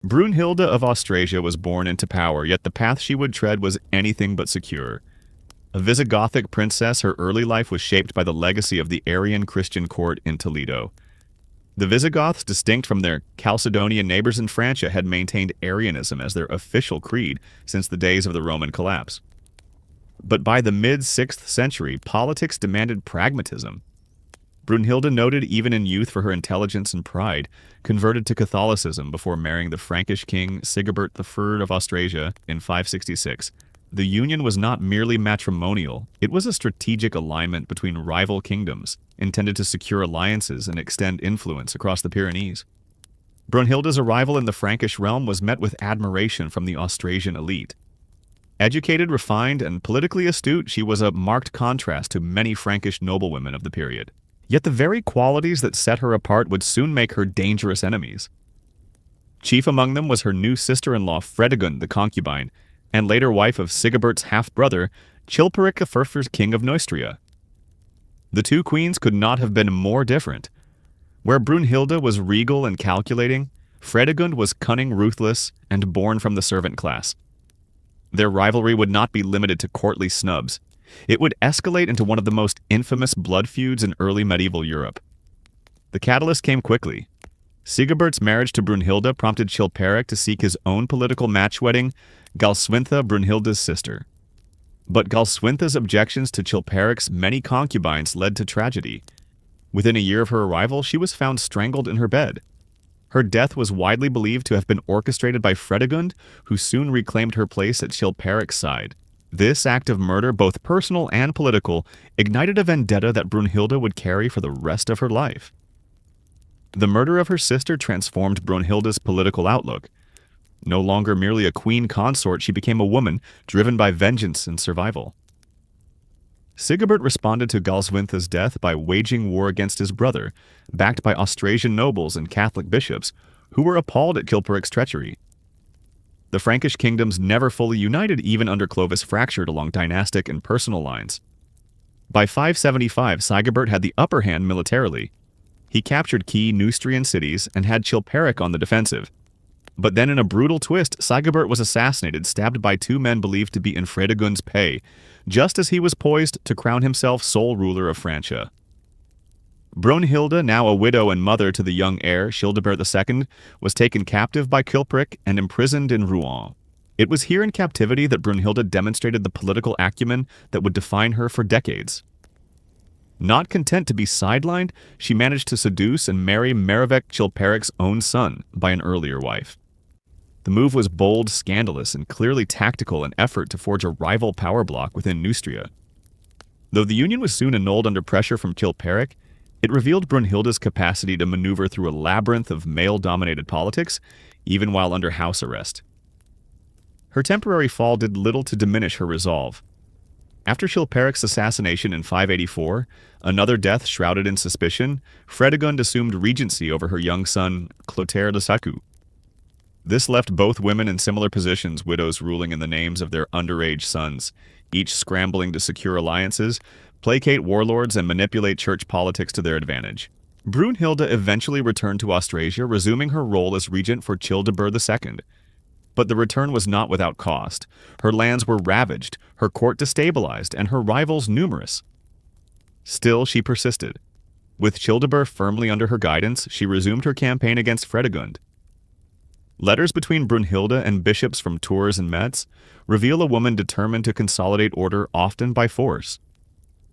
Brunhilda of Austrasia was born into power, yet the path she would tread was anything but secure. A Visigothic princess, her early life was shaped by the legacy of the Arian Christian court in Toledo. The Visigoths, distinct from their Chalcedonian neighbors in Francia, had maintained Arianism as their official creed since the days of the Roman collapse. But by the mid-6th century, politics demanded pragmatism. Brunhilda, noted even in youth for her intelligence and pride, converted to Catholicism before marrying the Frankish king Sigebert III of Austrasia in 566. The union was not merely matrimonial, it was a strategic alignment between rival kingdoms, intended to secure alliances and extend influence across the Pyrenees. Brunhilda's arrival in the Frankish realm was met with admiration from the Austrasian elite. Educated, refined, and politically astute, she was a marked contrast to many Frankish noblewomen of the period. Yet the very qualities that set her apart would soon make her dangerous enemies. Chief among them was her new sister-in-law Fredegund the concubine, and later wife of Sigebert's half-brother, Chilperic I, king of Neustria. The two queens could not have been more different. Where Brunhilda was regal and calculating, Fredegund was cunning, ruthless, and born from the servant class. Their rivalry would not be limited to courtly snubs. It would escalate into one of the most infamous blood feuds in early medieval Europe. The catalyst came quickly. Sigebert's marriage to Brunhilda prompted Chilperic to seek his own political match-wedding, Galswintha, Brunhilda's sister. But Galswintha's objections to Chilperic's many concubines led to tragedy. Within a year of her arrival, she was found strangled in her bed. Her death was widely believed to have been orchestrated by Fredegund, who soon reclaimed her place at Chilperic's side. This act of murder, both personal and political, ignited a vendetta that Brunhilda would carry for the rest of her life. The murder of her sister transformed Brunhilda's political outlook. No longer merely a queen consort, she became a woman driven by vengeance and survival. Sigebert responded to Galswintha's death by waging war against his brother, backed by Austrasian nobles and Catholic bishops, who were appalled at Chilperic's treachery. The Frankish kingdoms never fully united, even under Clovis fractured along dynastic and personal lines. By 575, Sigebert had the upper hand militarily. He captured key Neustrian cities and had Chilperic on the defensive. But then in a brutal twist, Sigebert was assassinated, stabbed by two men believed to be in Fredegund's pay, just as he was poised to crown himself sole ruler of Francia. Brunhilda, now a widow and mother to the young heir, Childebert II, was taken captive by Chilperic and imprisoned in Rouen. It was here in captivity that Brunhilda demonstrated the political acumen that would define her for decades. Not content to be sidelined, she managed to seduce and marry Merivec, Chilperic's own son, by an earlier wife. The move was bold, scandalous, and clearly tactical, an effort to forge a rival power bloc within Neustria. Though the union was soon annulled under pressure from Chilperic, it revealed Brunhilda's capacity to maneuver through a labyrinth of male-dominated politics, even while under house arrest. Her temporary fall did little to diminish her resolve. After Chilperic's assassination in 584, another death shrouded in suspicion, Fredegund assumed regency over her young son, Clothar II. This left both women in similar positions, widows ruling in the names of their underage sons, each scrambling to secure alliances, placate warlords, and manipulate church politics to their advantage. Brunhilda eventually returned to Austrasia, resuming her role as regent for Childebert II. But the return was not without cost. Her lands were ravaged, her court destabilized, and her rivals numerous. Still, she persisted. With Childebert firmly under her guidance, she resumed her campaign against Fredegund. Letters between Brunhilda and bishops from Tours and Metz reveal a woman determined to consolidate order, often by force.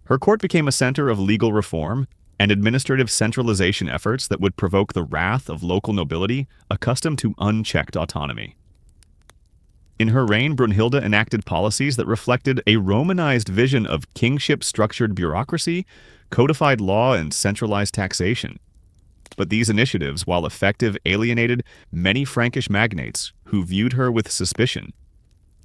Her court became a center of legal reform and administrative centralization efforts that would provoke the wrath of local nobility accustomed to unchecked autonomy. In her reign, Brunhilda enacted policies that reflected a Romanized vision of kingship-structured bureaucracy, codified law, and centralized taxation. But these initiatives, while effective, alienated many Frankish magnates who viewed her with suspicion.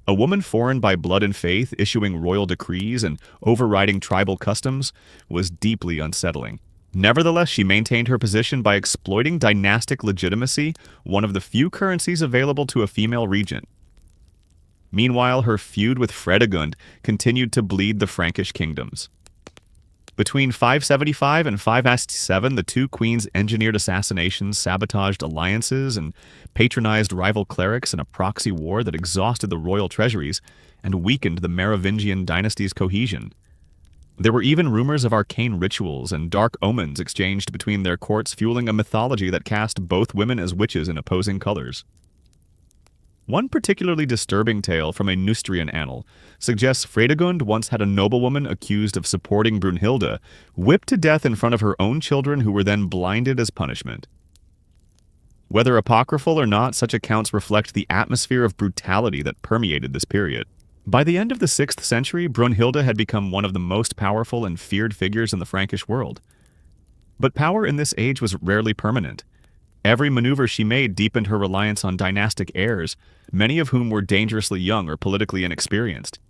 A woman foreign by blood and faith, issuing royal decrees and overriding tribal customs, was deeply unsettling. Nevertheless, she maintained her position by exploiting dynastic legitimacy, one of the few currencies available to a female regent. Meanwhile, her feud with Fredegund continued to bleed the Frankish kingdoms. Between 575 and 567, the two queens engineered assassinations, sabotaged alliances, and patronized rival clerics in a proxy war that exhausted the royal treasuries and weakened the Merovingian dynasty's cohesion. There were even rumors of arcane rituals and dark omens exchanged between their courts, fueling a mythology that cast both women as witches in opposing colors. One particularly disturbing tale from a Neustrian annal suggests Fredegund once had a noblewoman accused of supporting Brunhilda whipped to death in front of her own children, who were then blinded as punishment. Whether apocryphal or not, such accounts reflect the atmosphere of brutality that permeated this period. By the end of the 6th century, Brunhilda had become one of the most powerful and feared figures in the Frankish world. But power in this age was rarely permanent. Every maneuver she made deepened her reliance on dynastic heirs, many of whom were dangerously young or politically inexperienced.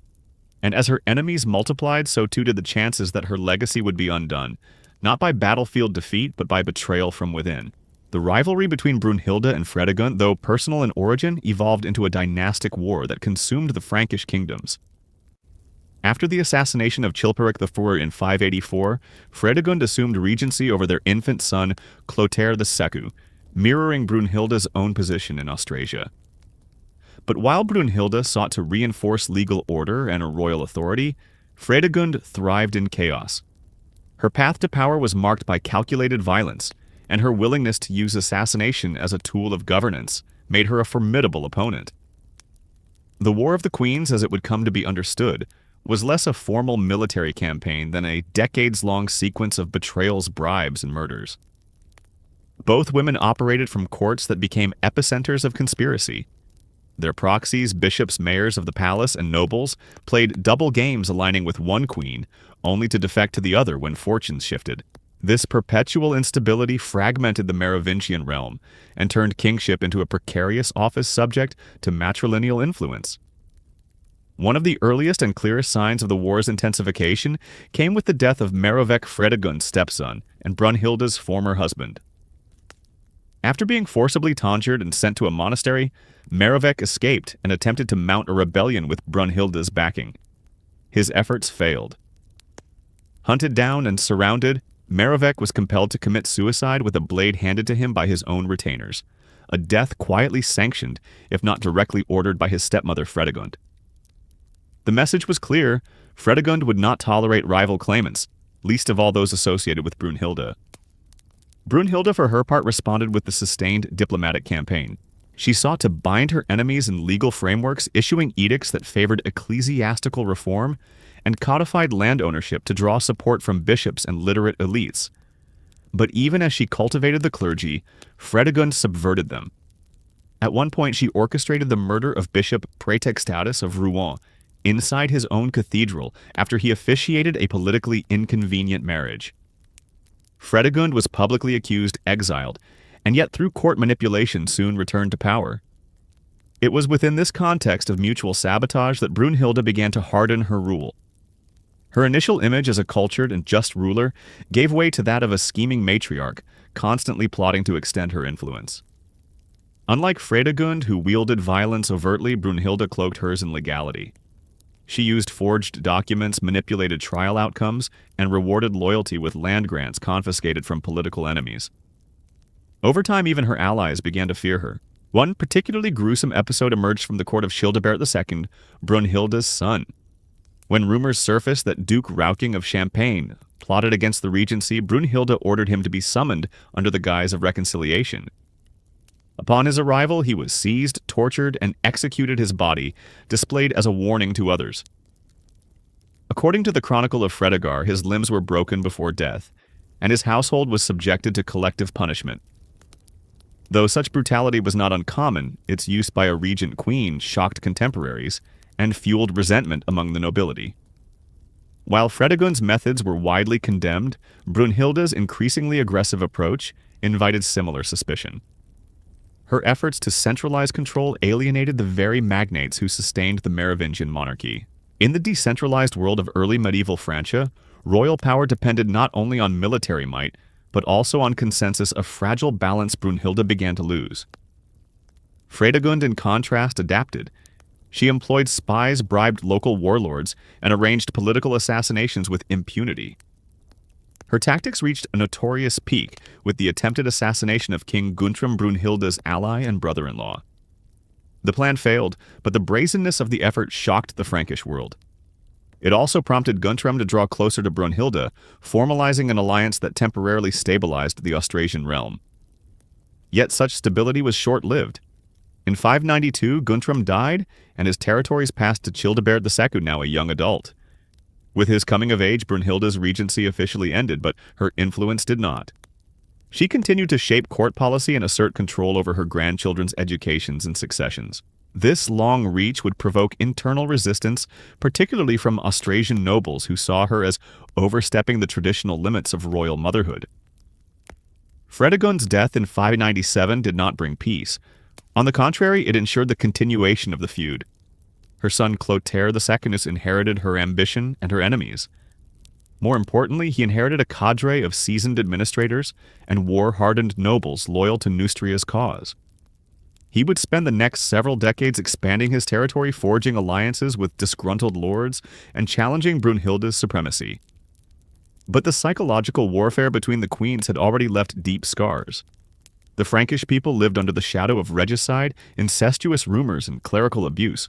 And as her enemies multiplied, so too did the chances that her legacy would be undone, not by battlefield defeat, but by betrayal from within. The rivalry between Brunhilda and Fredegund, though personal in origin, evolved into a dynastic war that consumed the Frankish kingdoms. After the assassination of Chilperic IV in 584, Fredegund assumed regency over their infant son, Chlothar II, mirroring Brunhilda's own position in Austrasia. But while Brunhilda sought to reinforce legal order and a royal authority, Fredegund thrived in chaos. Her path to power was marked by calculated violence, and her willingness to use assassination as a tool of governance made her a formidable opponent. The War of the Queens, as it would come to be understood, was less a formal military campaign than a decades-long sequence of betrayals, bribes, and murders. Both women operated from courts that became epicenters of conspiracy. Their proxies, bishops, mayors of the palace, and nobles played double games aligning with one queen, only to defect to the other when fortunes shifted. This perpetual instability fragmented the Merovingian realm and turned kingship into a precarious office subject to matrilineal influence. One of the earliest and clearest signs of the war's intensification came with the death of Merovec Fredegund's stepson and Brunhilda's former husband. After being forcibly tonsured and sent to a monastery, Merovec escaped and attempted to mount a rebellion with Brunhilda's backing. His efforts failed. Hunted down and surrounded, Merovec was compelled to commit suicide with a blade handed to him by his own retainers, a death quietly sanctioned, if not directly ordered by his stepmother Fredegund. The message was clear: Fredegund would not tolerate rival claimants, least of all those associated with Brunhilda. Brunhilda, for her part, responded with the sustained diplomatic campaign. She sought to bind her enemies in legal frameworks, issuing edicts that favored ecclesiastical reform and codified land ownership to draw support from bishops and literate elites. But even as she cultivated the clergy, Fredegund subverted them. At one point, she orchestrated the murder of Bishop Praetextatus of Rouen inside his own cathedral after he officiated a politically inconvenient marriage. Fredegund was publicly accused, exiled, and yet through court manipulation soon returned to power. It was within this context of mutual sabotage that Brunhilda began to harden her rule. Her initial image as a cultured and just ruler gave way to that of a scheming matriarch, constantly plotting to extend her influence. Unlike Fredegund, who wielded violence overtly, Brunhilda cloaked hers in legality. She used forged documents, manipulated trial outcomes, and rewarded loyalty with land grants confiscated from political enemies. Over time, even her allies began to fear her. One particularly gruesome episode emerged from the court of Childebert II, Brunhilda's son. When rumors surfaced that Duke Rauking of Champagne plotted against the regency, Brunhilda ordered him to be summoned under the guise of reconciliation. Upon his arrival, he was seized, tortured, and executed, his body displayed as a warning to others. According to the Chronicle of Fredegar, his limbs were broken before death, and his household was subjected to collective punishment. Though such brutality was not uncommon, its use by a regent queen shocked contemporaries and fueled resentment among the nobility. While Fredegund's methods were widely condemned, Brunhilda's increasingly aggressive approach invited similar suspicion. Her efforts to centralize control alienated the very magnates who sustained the Merovingian monarchy. In the decentralized world of early medieval Francia, royal power depended not only on military might, but also on consensus, a fragile balance Brunhilda began to lose. Fredegund, in contrast, adapted. She employed spies, bribed local warlords, and arranged political assassinations with impunity. Her tactics reached a notorious peak with the attempted assassination of King Guntram Brunhilda's ally and brother-in-law. The plan failed, but the brazenness of the effort shocked the Frankish world. It also prompted Guntram to draw closer to Brunhilda, formalizing an alliance that temporarily stabilized the Austrasian realm. Yet such stability was short-lived. In 592, Guntram died, and his territories passed to Childebert II, now a young adult. With his coming of age, Brunhilda's regency officially ended, but her influence did not. She continued to shape court policy and assert control over her grandchildren's educations and successions. This long reach would provoke internal resistance, particularly from Austrasian nobles who saw her as overstepping the traditional limits of royal motherhood. Fredegund's death in 597 did not bring peace. On the contrary, it ensured the continuation of the feud. Her son Chlothar II inherited her ambition and her enemies. More importantly, he inherited a cadre of seasoned administrators and war-hardened nobles loyal to Neustria's cause. He would spend the next several decades expanding his territory, forging alliances with disgruntled lords, and challenging Brunhilda's supremacy. But the psychological warfare between the queens had already left deep scars. The Frankish people lived under the shadow of regicide, incestuous rumors, and clerical abuse.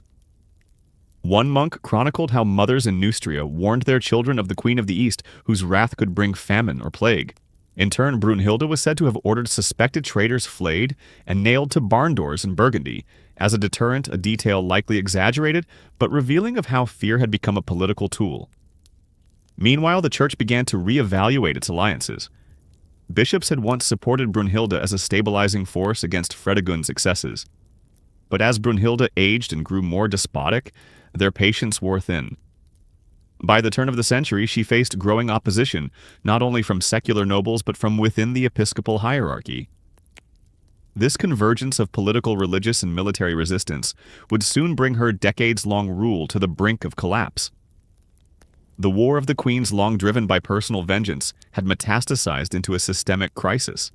One monk chronicled how mothers in Neustria warned their children of the Queen of the East, whose wrath could bring famine or plague. In turn, Brunhilda was said to have ordered suspected traitors flayed and nailed to barn doors in Burgundy, as a deterrent, a detail likely exaggerated, but revealing of how fear had become a political tool. Meanwhile, the church began to reevaluate its alliances. Bishops had once supported Brunhilda as a stabilizing force against Fredegund's excesses. But as Brunhilda aged and grew more despotic, their patience wore thin. By the turn of the century, she faced growing opposition, not only from secular nobles but from within the episcopal hierarchy. This convergence of political, religious, and military resistance would soon bring her decades-long rule to the brink of collapse. The War of the Queens, long driven by personal vengeance, had metastasized into a systemic crisis.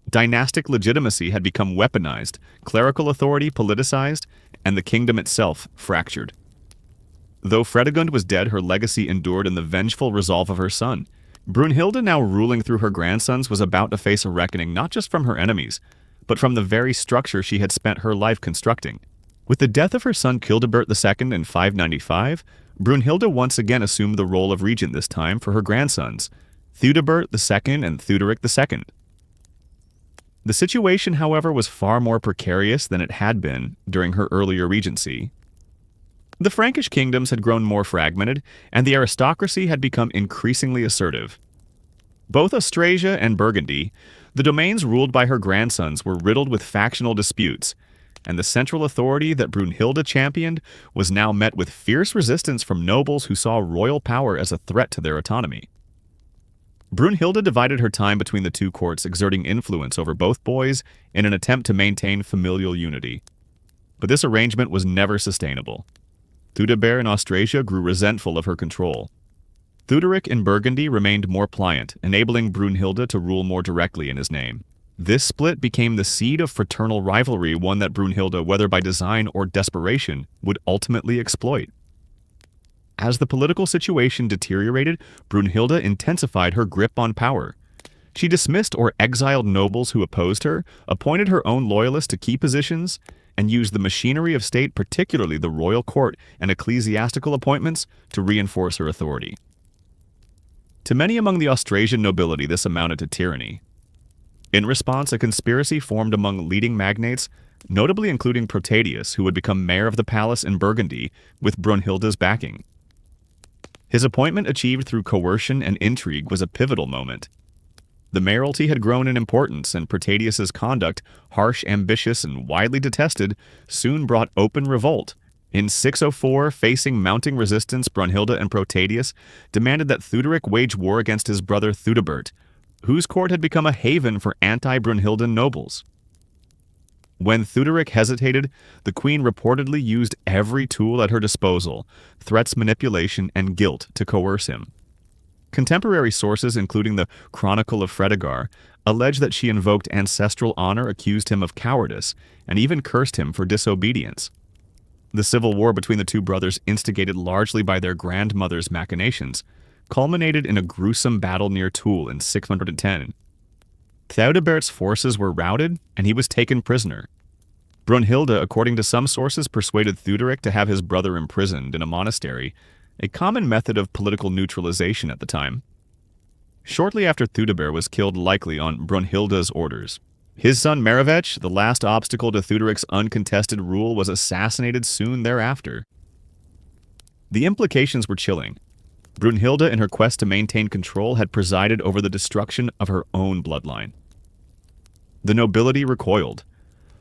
Dynastic legitimacy had become weaponized, clerical authority politicized, and the kingdom itself fractured. Though Fredegund was dead, her legacy endured in the vengeful resolve of her son. Brunhilda, now ruling through her grandsons, was about to face a reckoning not just from her enemies, but from the very structure she had spent her life constructing. With the death of her son Childebert II in 595, Brunhilda once again assumed the role of regent, this time for her grandsons, Theudebert II and Theuderic II. The situation, however, was far more precarious than it had been during her earlier regency. The Frankish kingdoms had grown more fragmented, and the aristocracy had become increasingly assertive. Both Austrasia and Burgundy, the domains ruled by her grandsons, were riddled with factional disputes, and the central authority that Brunhilda championed was now met with fierce resistance from nobles who saw royal power as a threat to their autonomy. Brunhilda divided her time between the two courts, exerting influence over both boys in an attempt to maintain familial unity. But this arrangement was never sustainable. Theudebert in Austrasia grew resentful of her control. Theuderic in Burgundy remained more pliant, enabling Brunhilda to rule more directly in his name. This split became the seed of fraternal rivalry, one that Brunhilda, whether by design or desperation, would ultimately exploit. As the political situation deteriorated, Brunhilda intensified her grip on power. She dismissed or exiled nobles who opposed her, appointed her own loyalists to key positions, and used the machinery of state, particularly the royal court and ecclesiastical appointments, to reinforce her authority. To many among the Austrasian nobility, this amounted to tyranny. In response, a conspiracy formed among leading magnates, notably including Protadius, who would become mayor of the palace in Burgundy with Brunhilda's backing. His appointment, achieved through coercion and intrigue, was a pivotal moment. The mayoralty had grown in importance, and Protadius's conduct, harsh, ambitious, and widely detested, soon brought open revolt. In 604, facing mounting resistance, Brunhilda and Protadius demanded that Theuderic wage war against his brother Theudebert, whose court had become a haven for anti-Brunhildan nobles. When Theuderic hesitated, the queen reportedly used every tool at her disposal, threats, manipulation, and guilt, to coerce him. Contemporary sources, including the Chronicle of Fredegar, allege that she invoked ancestral honor, accused him of cowardice, and even cursed him for disobedience. The civil war between the two brothers, instigated largely by their grandmother's machinations, culminated in a gruesome battle near Toul in 610. Theodebert's forces were routed, and he was taken prisoner. Brunhilda, according to some sources, persuaded Theuderic to have his brother imprisoned in a monastery, a common method of political neutralization at the time. Shortly after Theudebert was killed, likely on Brunhilda's orders, his son Merivech, the last obstacle to Theuderic's uncontested rule, was assassinated soon thereafter. The implications were chilling. Brunhilda, in her quest to maintain control, had presided over the destruction of her own bloodline. The nobility recoiled.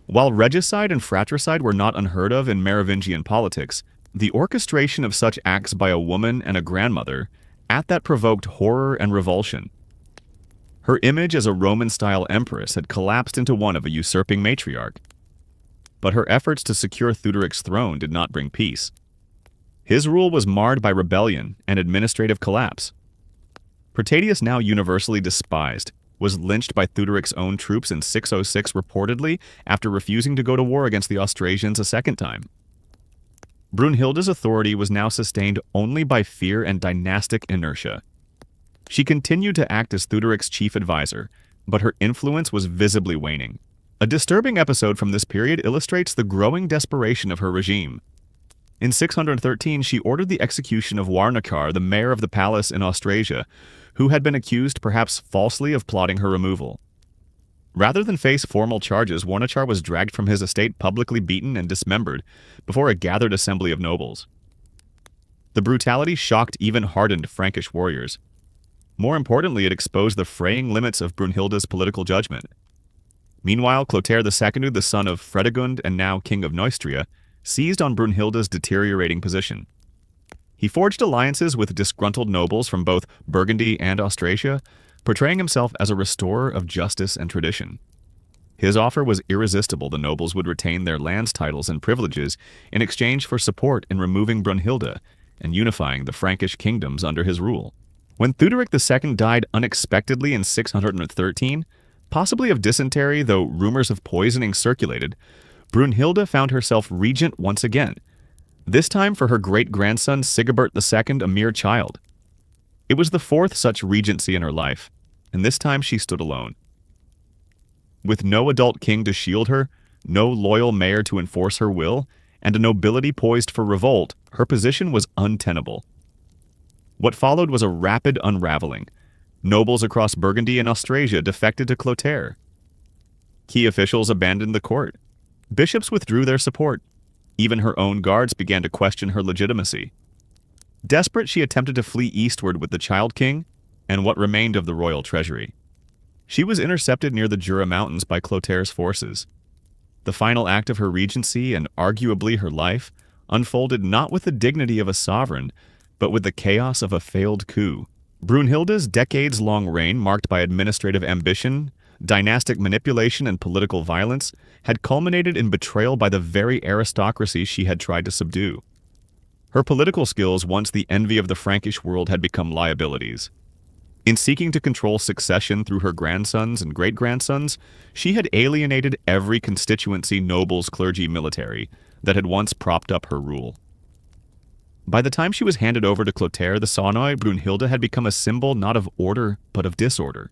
While regicide and fratricide were not unheard of in Merovingian politics, the orchestration of such acts by a woman and a grandmother at that provoked horror and revulsion. Her image as a Roman-style empress had collapsed into one of a usurping matriarch. But her efforts to secure Theuderic's throne did not bring peace. His rule was marred by rebellion and administrative collapse. Protadius, now universally despised, was lynched by Theuderic's own troops in 606 reportedly after refusing to go to war against the Austrasians a second time. Brunhilda's authority was now sustained only by fear and dynastic inertia. She continued to act as Theuderic's chief advisor, but her influence was visibly waning. A disturbing episode from this period illustrates the growing desperation of her regime. In 613, she ordered the execution of Warnachar, the mayor of the palace in Austrasia, who had been accused, perhaps falsely, of plotting her removal. Rather than face formal charges, Warnachar was dragged from his estate, publicly beaten and dismembered, before a gathered assembly of nobles. The brutality shocked even hardened Frankish warriors. More importantly, it exposed the fraying limits of Brunhilda's political judgment. Meanwhile, Chlothar II, the son of Fredegund and now king of Neustria, seized on Brunhilda's deteriorating position. He forged alliances with disgruntled nobles from both Burgundy and Austrasia, portraying himself as a restorer of justice and tradition. His offer was irresistible. The nobles would retain their lands titles and privileges in exchange for support in removing Brunhilda and unifying the Frankish kingdoms under his rule. When Theuderic II died unexpectedly in 613, possibly of dysentery, though rumors of poisoning circulated, Brunhilda found herself regent once again, this time for her great-grandson Sigebert II, a mere child. It was the fourth such regency in her life, and this time she stood alone. With no adult king to shield her, no loyal mayor to enforce her will, and a nobility poised for revolt, her position was untenable. What followed was a rapid unraveling. Nobles across Burgundy and Austrasia defected to Chlothar. Key officials abandoned the court. Bishops withdrew their support. Even her own guards began to question her legitimacy. Desperate, she attempted to flee eastward with the child king and what remained of the royal treasury. She was intercepted near the Jura Mountains by Chlothar's forces. The final act of her regency, and arguably her life, unfolded not with the dignity of a sovereign, but with the chaos of a failed coup. Brunhilda's decades-long reign, marked by administrative ambition, dynastic manipulation, and political violence, had culminated in betrayal by the very aristocracy she had tried to subdue. Her political skills, once the envy of the Frankish world, had become liabilities. In seeking to control succession through her grandsons and great-grandsons, she had alienated every constituency, nobles, clergy, military, that had once propped up her rule. By the time she was handed over to Chlothar the Saunoi, Brunhilda had become a symbol not of order, but of disorder.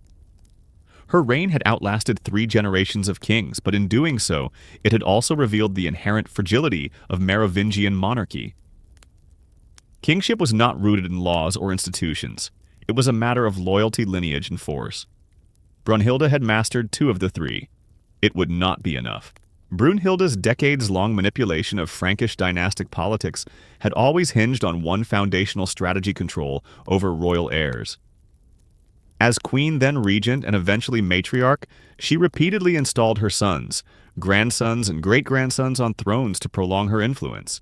Her reign had outlasted 3 generations of kings, but in doing so, it had also revealed the inherent fragility of Merovingian monarchy. Kingship was not rooted in laws or institutions. It was a matter of loyalty, lineage, and force. Brunhilda had mastered 2 of the 3. It would not be enough. Brunhilda's decades-long manipulation of Frankish dynastic politics had always hinged on one foundational strategy: control over royal heirs. As queen, then regent, and eventually matriarch, she repeatedly installed her sons, grandsons, and great-grandsons on thrones to prolong her influence.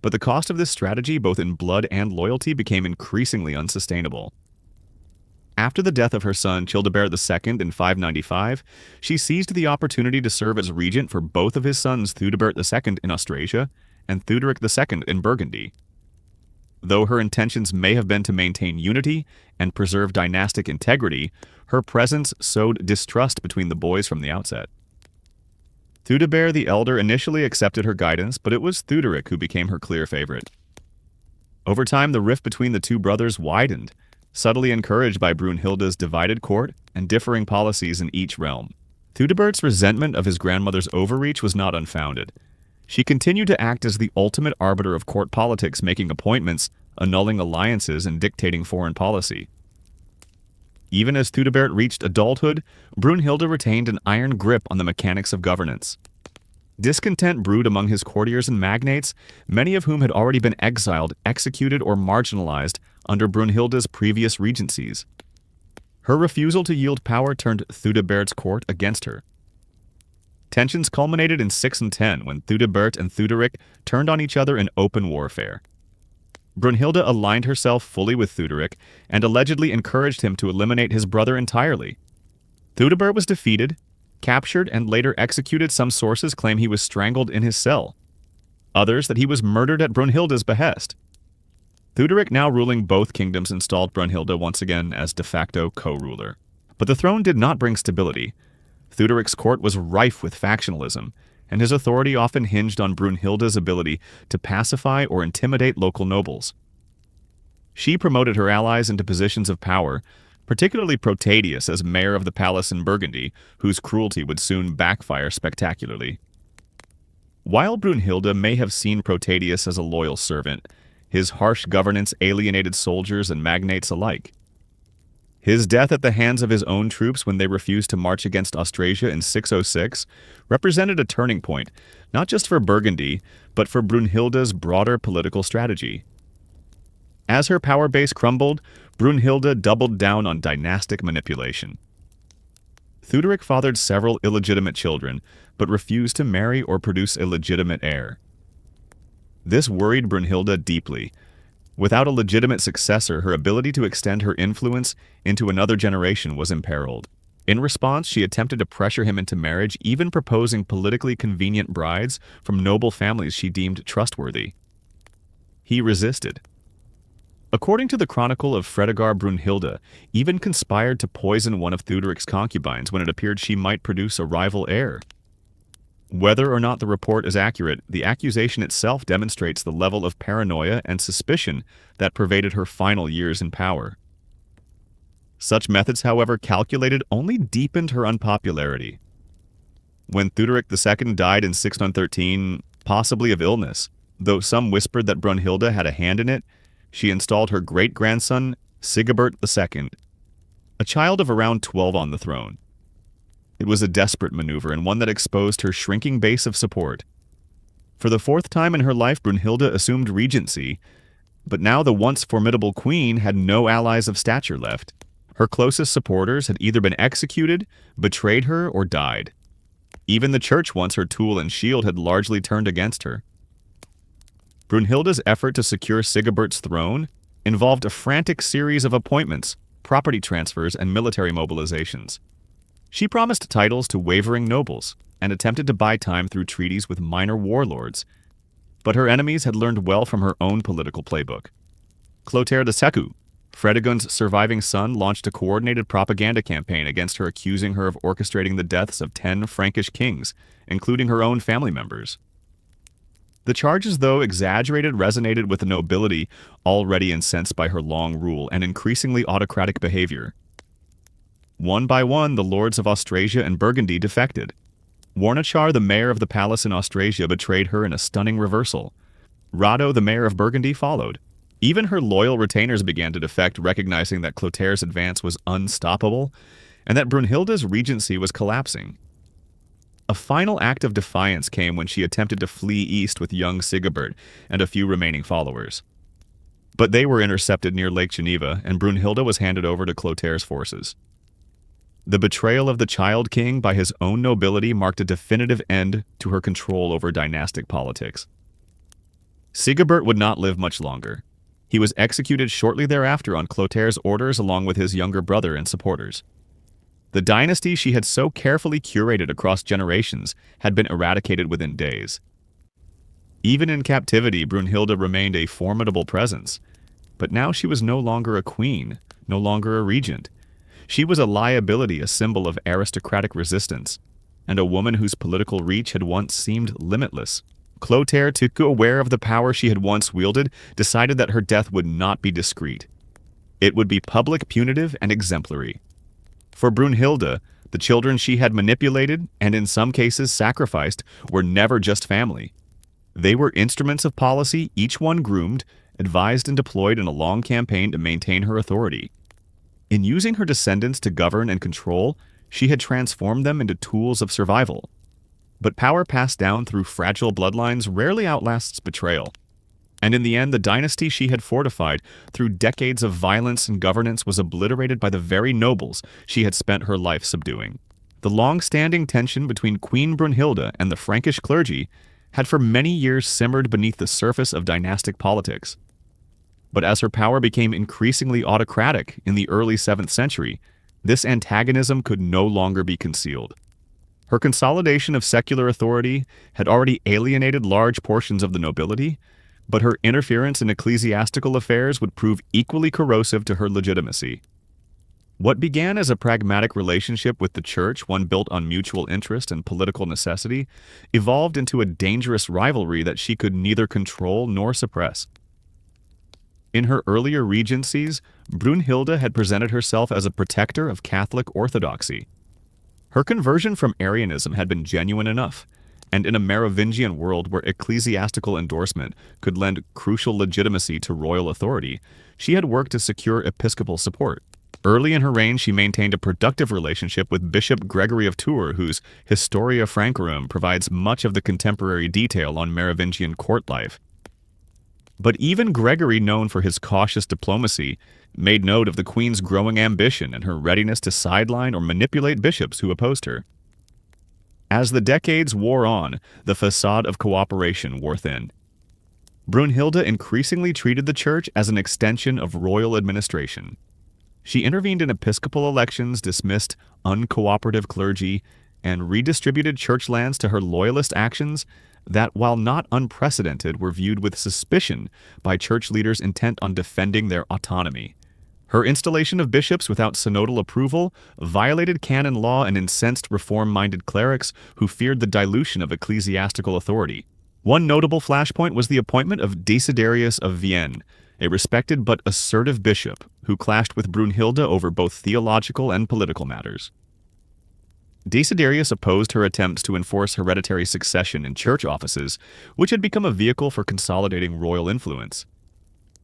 But the cost of this strategy, both in blood and loyalty, became increasingly unsustainable. After the death of her son Childebert II in 595, she seized the opportunity to serve as regent for both of his sons, Theudebert II in Austrasia and Theuderic II in Burgundy. Though her intentions may have been to maintain unity and preserve dynastic integrity, her presence sowed distrust between the boys from the outset. Theudebert the Elder initially accepted her guidance, but it was Theuderic who became her clear favorite. Over time, the rift between the two brothers widened, subtly encouraged by Brunhilda's divided court and differing policies in each realm. Theudebert's resentment of his grandmother's overreach was not unfounded. She continued to act as the ultimate arbiter of court politics, making appointments, annulling alliances, and dictating foreign policy. Even as Theudebert reached adulthood, Brunhilda retained an iron grip on the mechanics of governance. Discontent brewed among his courtiers and magnates, many of whom had already been exiled, executed, or marginalized under Brunhilda's previous regencies. Her refusal to yield power turned Theudebert's court against her. Tensions culminated in 610 when Theudebert and Theuderic turned on each other in open warfare. Brunhilda aligned herself fully with Theuderic and allegedly encouraged him to eliminate his brother entirely. Theudebert was defeated, captured, and later executed. Some sources claim he was strangled in his cell. Others that he was murdered at Brunhilda's behest. Theuderic, now ruling both kingdoms, installed Brunhilda once again as de facto co-ruler. But the throne did not bring stability. Theuderic's court was rife with factionalism, and his authority often hinged on Brunhilda's ability to pacify or intimidate local nobles. She promoted her allies into positions of power, particularly Protadius as mayor of the palace in Burgundy, whose cruelty would soon backfire spectacularly. While Brunhilda may have seen Protadius as a loyal servant, his harsh governance alienated soldiers and magnates alike. His death at the hands of his own troops when they refused to march against Austrasia in 606 represented a turning point, not just for Burgundy, but for Brunhilda's broader political strategy. As her power base crumbled, Brunhilda doubled down on dynastic manipulation. Theuderic fathered several illegitimate children, but refused to marry or produce a legitimate heir. This worried Brunhilda deeply. Without a legitimate successor, her ability to extend her influence into another generation was imperiled. In response, she attempted to pressure him into marriage, even proposing politically convenient brides from noble families she deemed trustworthy. He resisted. According to the Chronicle of Fredegar, Brunhilda even conspired to poison one of Theuderic's concubines when it appeared she might produce a rival heir. Whether or not the report is accurate, the accusation itself demonstrates the level of paranoia and suspicion that pervaded her final years in power. Such methods, however, calculated, only deepened her unpopularity. When Theuderic II died in 613, possibly of illness, though some whispered that Brunhilda had a hand in it, she installed her great-grandson, Sigebert II, a child of around 12 on the throne. It was a desperate maneuver and one that exposed her shrinking base of support. For the fourth time in her life, Brunhilda assumed regency, but now the once formidable queen had no allies of stature left. Her closest supporters had either been executed, betrayed her, or died. Even the church, once her tool and shield, had largely turned against her. Brunhilda's effort to secure Sigebert's throne involved a frantic series of appointments, property transfers, and military mobilizations. She promised titles to wavering nobles and attempted to buy time through treaties with minor warlords, but her enemies had learned well from her own political playbook. Chlothar II, Fredegund's surviving son, launched a coordinated propaganda campaign against her, accusing her of orchestrating the deaths of 10 Frankish kings, including her own family members. The charges, though exaggerated, resonated with the nobility already incensed by her long rule and increasingly autocratic behavior. One by one, the lords of Austrasia and Burgundy defected. Warnachar, the mayor of the palace in Austrasia, betrayed her in a stunning reversal. Rado, the mayor of Burgundy, followed. Even her loyal retainers began to defect, recognizing that Clothair's advance was unstoppable and that Brunhilda's regency was collapsing. A final act of defiance came when she attempted to flee east with young Sigebert and a few remaining followers. But they were intercepted near Lake Geneva, and Brunhilda was handed over to Clothair's forces. The betrayal of the child king by his own nobility marked a definitive end to her control over dynastic politics. Sigebert would not live much longer. He was executed shortly thereafter on Clothair's orders along with his younger brother and supporters. The dynasty she had so carefully curated across generations had been eradicated within days. Even in captivity, Brunhilda remained a formidable presence, but now she was no longer a queen, no longer a regent. She was a liability, a symbol of aristocratic resistance, and a woman whose political reach had once seemed limitless. Chlothar II, aware of the power she had once wielded, decided that her death would not be discreet. It would be public, punitive, and exemplary. For Brunhilda, the children she had manipulated, and in some cases sacrificed, were never just family. They were instruments of policy, each one groomed, advised, and deployed in a long campaign to maintain her authority. In using her descendants to govern and control, she had transformed them into tools of survival. But power passed down through fragile bloodlines rarely outlasts betrayal. And in the end, the dynasty she had fortified through decades of violence and governance was obliterated by the very nobles she had spent her life subduing. The long-standing tension between Queen Brunhilda and the Frankish clergy had for many years simmered beneath the surface of dynastic politics. But as her power became increasingly autocratic in the early 7th century, this antagonism could no longer be concealed. Her consolidation of secular authority had already alienated large portions of the nobility, but her interference in ecclesiastical affairs would prove equally corrosive to her legitimacy. What began as a pragmatic relationship with the church, one built on mutual interest and political necessity, evolved into a dangerous rivalry that she could neither control nor suppress. In her earlier regencies, Brunhilda had presented herself as a protector of Catholic orthodoxy. Her conversion from Arianism had been genuine enough, and in a Merovingian world where ecclesiastical endorsement could lend crucial legitimacy to royal authority, she had worked to secure episcopal support. Early in her reign, she maintained a productive relationship with Bishop Gregory of Tours, whose Historia Francorum provides much of the contemporary detail on Merovingian court life. But even Gregory, known for his cautious diplomacy, made note of the queen's growing ambition and her readiness to sideline or manipulate bishops who opposed her. As the decades wore on, the facade of cooperation wore thin. Brunhilda increasingly treated the church as an extension of royal administration. She intervened in episcopal elections, dismissed uncooperative clergy, and redistributed church lands to her loyalist actions that, while not unprecedented, were viewed with suspicion by church leaders intent on defending their autonomy. Her installation of bishops without synodal approval violated canon law and incensed reform-minded clerics who feared the dilution of ecclesiastical authority. One notable flashpoint was the appointment of Desiderius of Vienne, a respected but assertive bishop who clashed with Brunhilda over both theological and political matters. Desiderius opposed her attempts to enforce hereditary succession in church offices, which had become a vehicle for consolidating royal influence.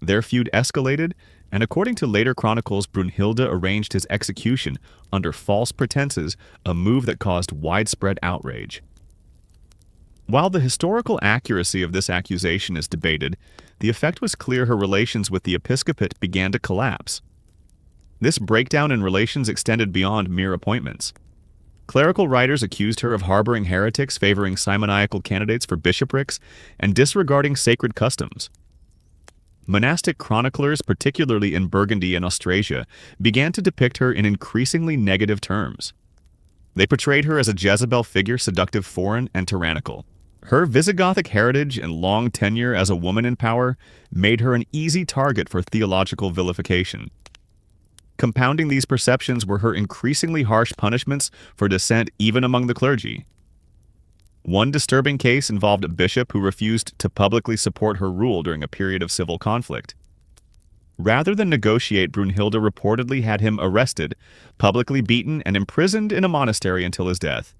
Their feud escalated, and according to later chronicles, Brunhilda arranged his execution under false pretenses, a move that caused widespread outrage. While the historical accuracy of this accusation is debated, the effect was clear: her relations with the episcopate began to collapse. This breakdown in relations extended beyond mere appointments. Clerical writers accused her of harboring heretics, favoring simoniacal candidates for bishoprics, and disregarding sacred customs. Monastic chroniclers, particularly in Burgundy and Austrasia, began to depict her in increasingly negative terms. They portrayed her as a Jezebel figure, seductive, foreign, and tyrannical. Her Visigothic heritage and long tenure as a woman in power made her an easy target for theological vilification. Compounding these perceptions were her increasingly harsh punishments for dissent even among the clergy. One disturbing case involved a bishop who refused to publicly support her rule during a period of civil conflict. Rather than negotiate, Brunhilda reportedly had him arrested, publicly beaten, and imprisoned in a monastery until his death.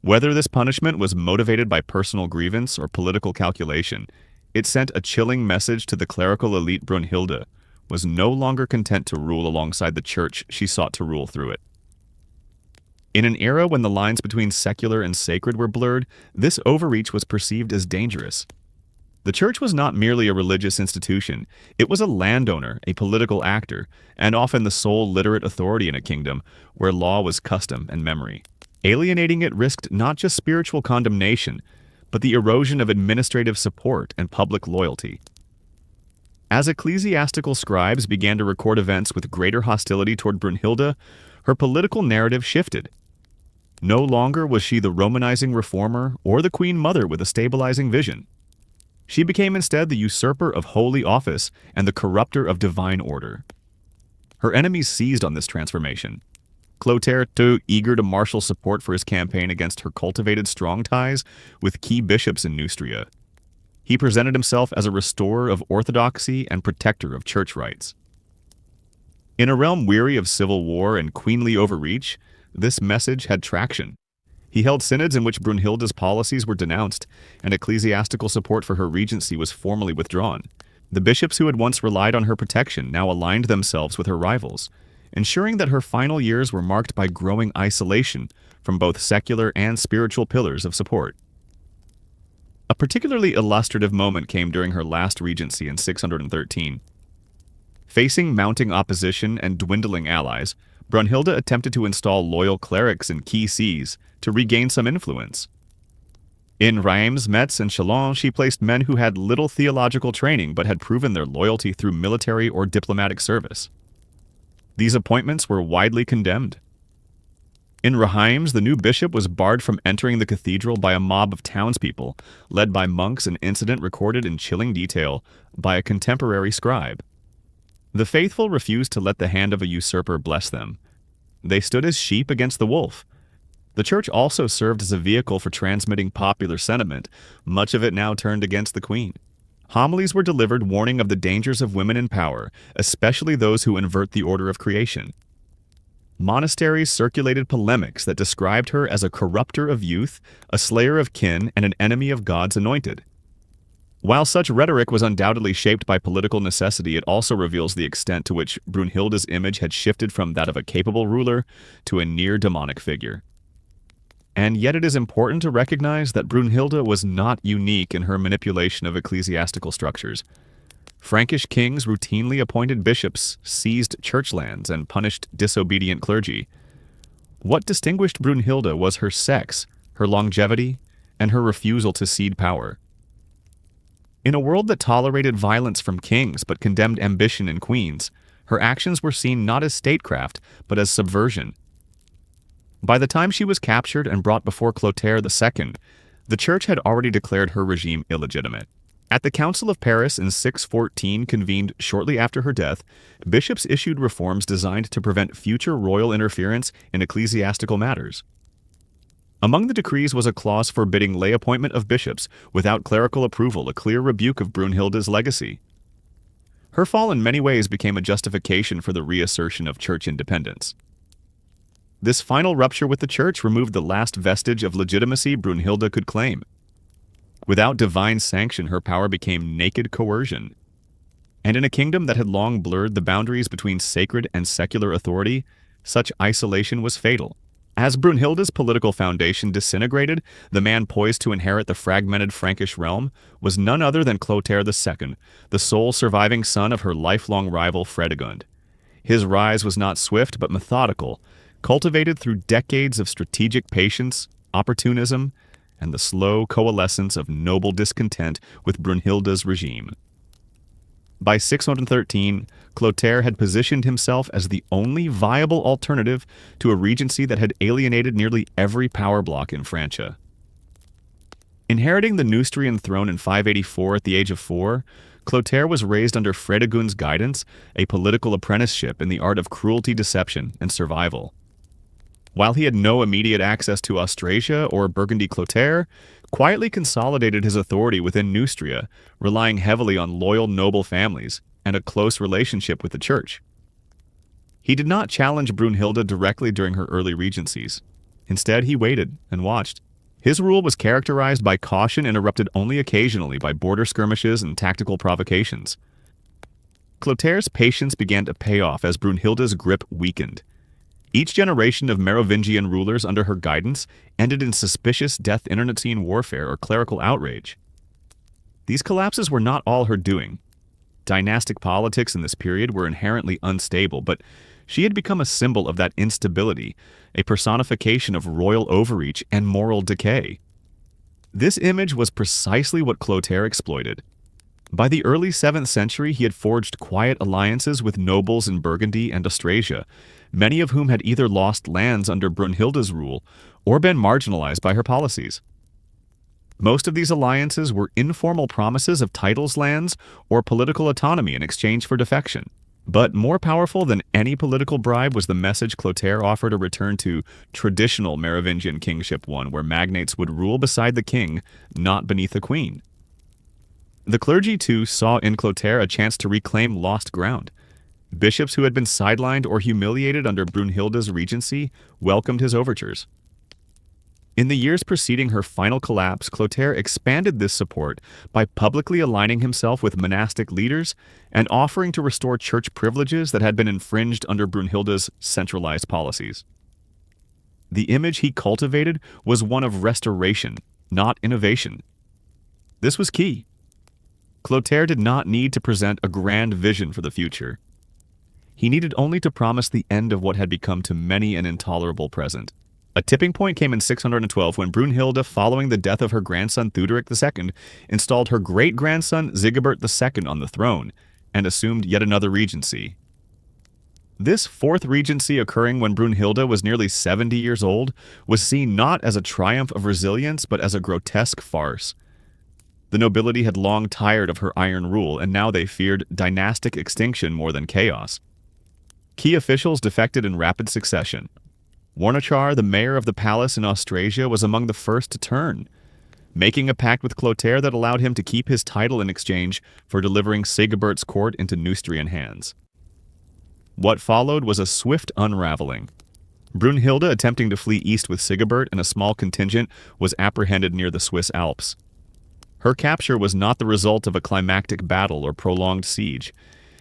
Whether this punishment was motivated by personal grievance or political calculation, it sent a chilling message to the clerical elite. Brunhilda was no longer content to rule alongside the church, she sought to rule through it. In an era when the lines between secular and sacred were blurred, this overreach was perceived as dangerous. The church was not merely a religious institution, it was a landowner, a political actor, and often the sole literate authority in a kingdom where law was custom and memory. Alienating it risked not just spiritual condemnation, but the erosion of administrative support and public loyalty. As ecclesiastical scribes began to record events with greater hostility toward Brunhilda, her political narrative shifted. No longer was she the Romanizing reformer or the Queen Mother with a stabilizing vision. She became instead the usurper of holy office and the corrupter of divine order. Her enemies seized on this transformation. Chlothar II, eager to marshal support for his campaign against her, cultivated strong ties with key bishops in Neustria. He presented himself as a restorer of orthodoxy and protector of church rights. In a realm weary of civil war and queenly overreach, this message had traction. He held synods in which Brunhilda's policies were denounced, and ecclesiastical support for her regency was formally withdrawn. The bishops who had once relied on her protection now aligned themselves with her rivals, ensuring that her final years were marked by growing isolation from both secular and spiritual pillars of support. A particularly illustrative moment came during her last regency in 613. Facing mounting opposition and dwindling allies, Brunhilda attempted to install loyal clerics in key sees to regain some influence. In Reims, Metz, and Chalon, she placed men who had little theological training but had proven their loyalty through military or diplomatic service. These appointments were widely condemned. In Reims, the new bishop was barred from entering the cathedral by a mob of townspeople, led by monks, an incident recorded in chilling detail by a contemporary scribe. The faithful refused to let the hand of a usurper bless them. They stood as sheep against the wolf. The church also served as a vehicle for transmitting popular sentiment, much of it now turned against the queen. Homilies were delivered warning of the dangers of women in power, especially those who invert the order of creation. Monasteries circulated polemics that described her as a corrupter of youth, a slayer of kin, and an enemy of God's anointed. While such rhetoric was undoubtedly shaped by political necessity, it also reveals the extent to which Brunhilda's image had shifted from that of a capable ruler to a near-demonic figure. And yet it is important to recognize that Brunhilda was not unique in her manipulation of ecclesiastical structures. Frankish kings routinely appointed bishops, seized church lands, and punished disobedient clergy. What distinguished Brunhilda was her sex, her longevity, and her refusal to cede power. In a world that tolerated violence from kings but condemned ambition in queens, her actions were seen not as statecraft, but as subversion. By the time she was captured and brought before Chlothar II, the church had already declared her regime illegitimate. At the Council of Paris in 614, convened shortly after her death, bishops issued reforms designed to prevent future royal interference in ecclesiastical matters. Among the decrees was a clause forbidding lay appointment of bishops without clerical approval, a clear rebuke of Brunhilda's legacy. Her fall in many ways became a justification for the reassertion of church independence. This final rupture with the church removed the last vestige of legitimacy Brunhilda could claim. Without divine sanction, her power became naked coercion. And in a kingdom that had long blurred the boundaries between sacred and secular authority, such isolation was fatal. As Brunhilda's political foundation disintegrated, the man poised to inherit the fragmented Frankish realm was none other than Chlothar II, the sole surviving son of her lifelong rival Fredegund. His rise was not swift but methodical, cultivated through decades of strategic patience, opportunism, and the slow coalescence of noble discontent with Brunhilda's regime. By 613, Chlothar had positioned himself as the only viable alternative to a regency that had alienated nearly every power block in Francia. Inheriting the Neustrian throne in 584 at the age of 4, Chlothar was raised under Fredegund's guidance, a political apprenticeship in the art of cruelty, deception, and survival. While he had no immediate access to Austrasia or Burgundy, Chlothar quietly consolidated his authority within Neustria, relying heavily on loyal noble families and a close relationship with the church. He did not challenge Brunhilda directly during her early regencies. Instead, he waited and watched. His rule was characterized by caution, interrupted only occasionally by border skirmishes and tactical provocations. Clothair's patience began to pay off as Brunhilda's grip weakened. Each generation of Merovingian rulers under her guidance ended in suspicious death internecine warfare or clerical outrage. These collapses were not all her doing. Dynastic politics in this period were inherently unstable, but she had become a symbol of that instability, a personification of royal overreach and moral decay. This image was precisely what Chlothar exploited. By the early 7th century, he had forged quiet alliances with nobles in Burgundy and Austrasia, many of whom had either lost lands under Brunhilda's rule or been marginalized by her policies. Most of these alliances were informal promises of titles, lands, or political autonomy in exchange for defection. But more powerful than any political bribe was the message Clothar offered: a return to traditional Merovingian kingship, one where magnates would rule beside the king, not beneath the queen. The clergy, too, saw in Clothar a chance to reclaim lost ground. Bishops who had been sidelined or humiliated under Brunhilda's regency welcomed his overtures. In the years preceding her final collapse, Clothar expanded this support by publicly aligning himself with monastic leaders and offering to restore church privileges that had been infringed under Brunhilda's centralized policies. The image he cultivated was one of restoration, not innovation. This was key. Clothar did not need to present a grand vision for the future. He needed only to promise the end of what had become to many an intolerable present. A tipping point came in 612 when Brunhilda, following the death of her grandson Theuderic II, installed her great-grandson Sigebert II on the throne and assumed yet another regency. This fourth regency, occurring when Brunhilda was nearly 70 years old, was seen not as a triumph of resilience but as a grotesque farce. The nobility had long tired of her iron rule, and now they feared dynastic extinction more than chaos. Key officials defected in rapid succession. Warnachar, the mayor of the palace in Austrasia, was among the first to turn, making a pact with Clothar that allowed him to keep his title in exchange for delivering Sigebert's court into Neustrian hands. What followed was a swift unraveling. Brunhilda, attempting to flee east with Sigebert and a small contingent, was apprehended near the Swiss Alps. Her capture was not the result of a climactic battle or prolonged siege.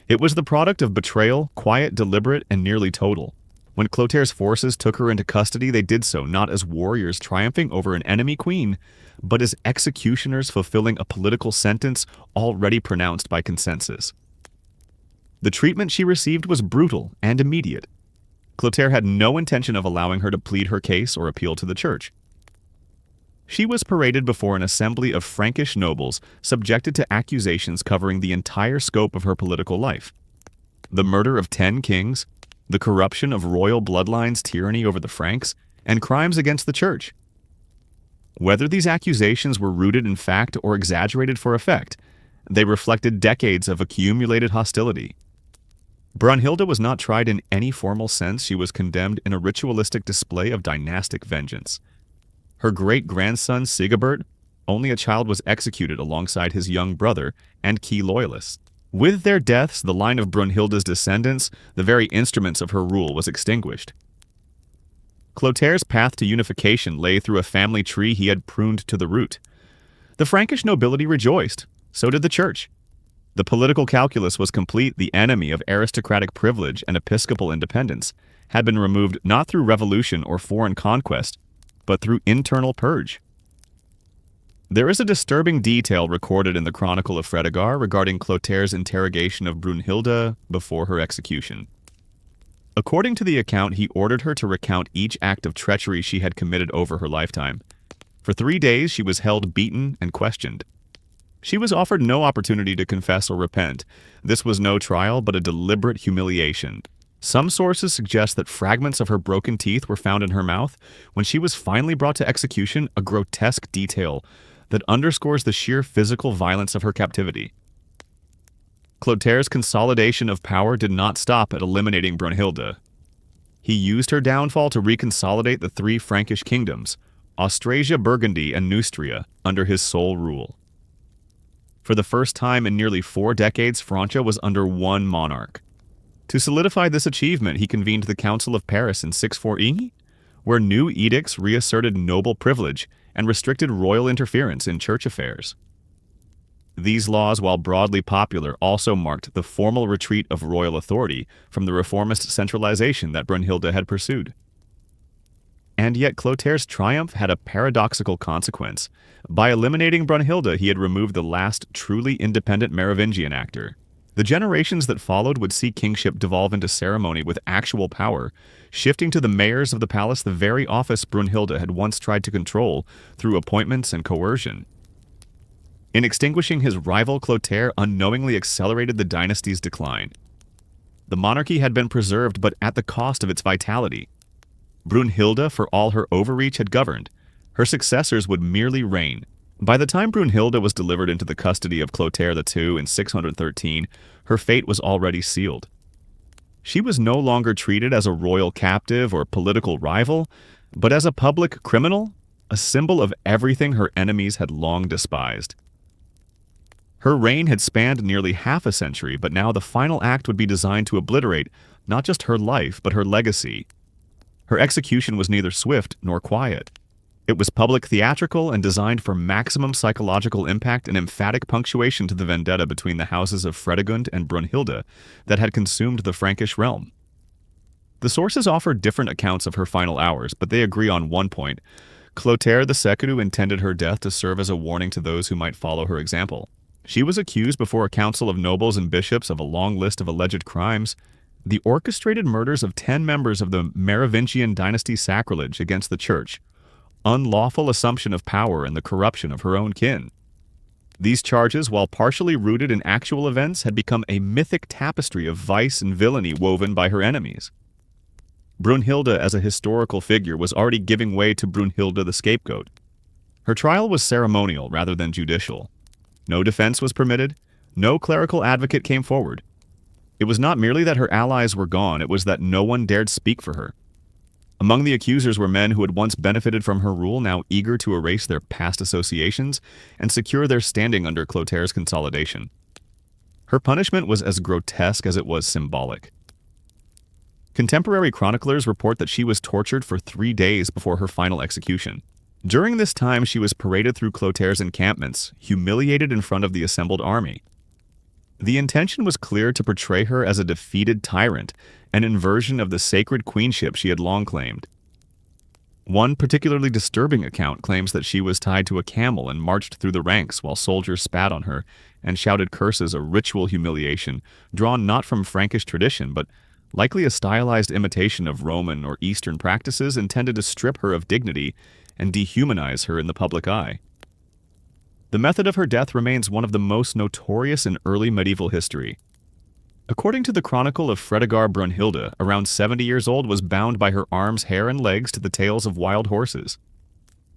It was the product of betrayal, quiet, deliberate, and nearly total. When Clothar's forces took her into custody, they did so not as warriors triumphing over an enemy queen, but as executioners fulfilling a political sentence already pronounced by consensus. The treatment she received was brutal and immediate. Clothar had no intention of allowing her to plead her case or appeal to the church. She was paraded before an assembly of Frankish nobles subjected to accusations covering the entire scope of her political life: the murder of 10 kings, the corruption of royal bloodlines, tyranny over the Franks, and crimes against the church. Whether these accusations were rooted in fact or exaggerated for effect, they reflected decades of accumulated hostility. Brunhilda was not tried in any formal sense. She was condemned in a ritualistic display of dynastic vengeance. Her great-grandson Sigebert, only a child, was executed alongside his young brother and key loyalists. With their deaths, the line of Brunhilda's descendants, the very instruments of her rule, was extinguished. Clothar's path to unification lay through a family tree he had pruned to the root. The Frankish nobility rejoiced. So did the church. The political calculus was complete. The enemy of aristocratic privilege and episcopal independence had been removed not through revolution or foreign conquest, but through internal purge. There is a disturbing detail recorded in the Chronicle of Fredegar regarding Clothar's interrogation of Brunhilda before her execution. According to the account, he ordered her to recount each act of treachery she had committed over her lifetime. For 3 days she was held, beaten, and questioned. She was offered no opportunity to confess or repent. This was no trial, but a deliberate humiliation. Some sources suggest that fragments of her broken teeth were found in her mouth. When she was finally brought to execution, a grotesque detail that underscores the sheer physical violence of her captivity. Clothar's consolidation of power did not stop at eliminating Brunhilda. He used her downfall to reconsolidate the 3 Frankish kingdoms, Austrasia, Burgundy, and Neustria, under his sole rule. For the first time in nearly 4 decades, Francia was under one monarch. To solidify this achievement, he convened the Council of Paris in 640, where new edicts reasserted noble privilege and restricted royal interference in church affairs. These laws, while broadly popular, also marked the formal retreat of royal authority from the reformist centralization that Brunhilda had pursued. And yet Clothar's triumph had a paradoxical consequence. By eliminating Brunhilda, he had removed the last truly independent Merovingian actor. The generations that followed would see kingship devolve into ceremony with actual power, shifting to the mayors of the palace, the very office Brunhilda had once tried to control through appointments and coercion. In extinguishing his rival, Clothar unknowingly accelerated the dynasty's decline. The monarchy had been preserved, but at the cost of its vitality. Brunhilda, for all her overreach, had governed. Her successors would merely reign. By the time Brunhilda was delivered into the custody of Chlothar II in 613, her fate was already sealed. She was no longer treated as a royal captive or political rival, but as a public criminal, a symbol of everything her enemies had long despised. Her reign had spanned nearly half a century, but now the final act would be designed to obliterate not just her life, but her legacy. Her execution was neither swift nor quiet. It was public, theatrical, and designed for maximum psychological impact and emphatic punctuation to the vendetta between the houses of Fredegund and Brunhilda that had consumed the Frankish realm. The sources offer different accounts of her final hours, but they agree on one point. Chlothar II intended her death to serve as a warning to those who might follow her example. She was accused before a council of nobles and bishops of a long list of alleged crimes. The orchestrated murders of 10 members of the Merovingian dynasty, sacrilege against the church, unlawful assumption of power, and the corruption of her own kin. These charges, while partially rooted in actual events, had become a mythic tapestry of vice and villainy woven by her enemies. Brunhilda as a historical figure was already giving way to Brunhilda the scapegoat. Her trial was ceremonial rather than judicial. No defense was permitted. No clerical advocate came forward. It was not merely that her allies were gone, it was that no one dared speak for her. Among the accusers were men who had once benefited from her rule, now eager to erase their past associations and secure their standing under Chlothar's consolidation. Her punishment was as grotesque as it was symbolic. Contemporary chroniclers report that she was tortured for 3 days before her final execution. During this time, she was paraded through Chlothar's encampments, humiliated in front of the assembled army. The intention was clear: to portray her as a defeated tyrant, an inversion of the sacred queenship she had long claimed. One particularly disturbing account claims that she was tied to a camel and marched through the ranks while soldiers spat on her and shouted curses, a ritual humiliation drawn not from Frankish tradition, but likely a stylized imitation of Roman or Eastern practices intended to strip her of dignity and dehumanize her in the public eye. The method of her death remains one of the most notorious in early medieval history. According to the Chronicle of Fredegar, Brunhilda, around 70 years old, was bound by her arms, hair, and legs to the tails of wild horses.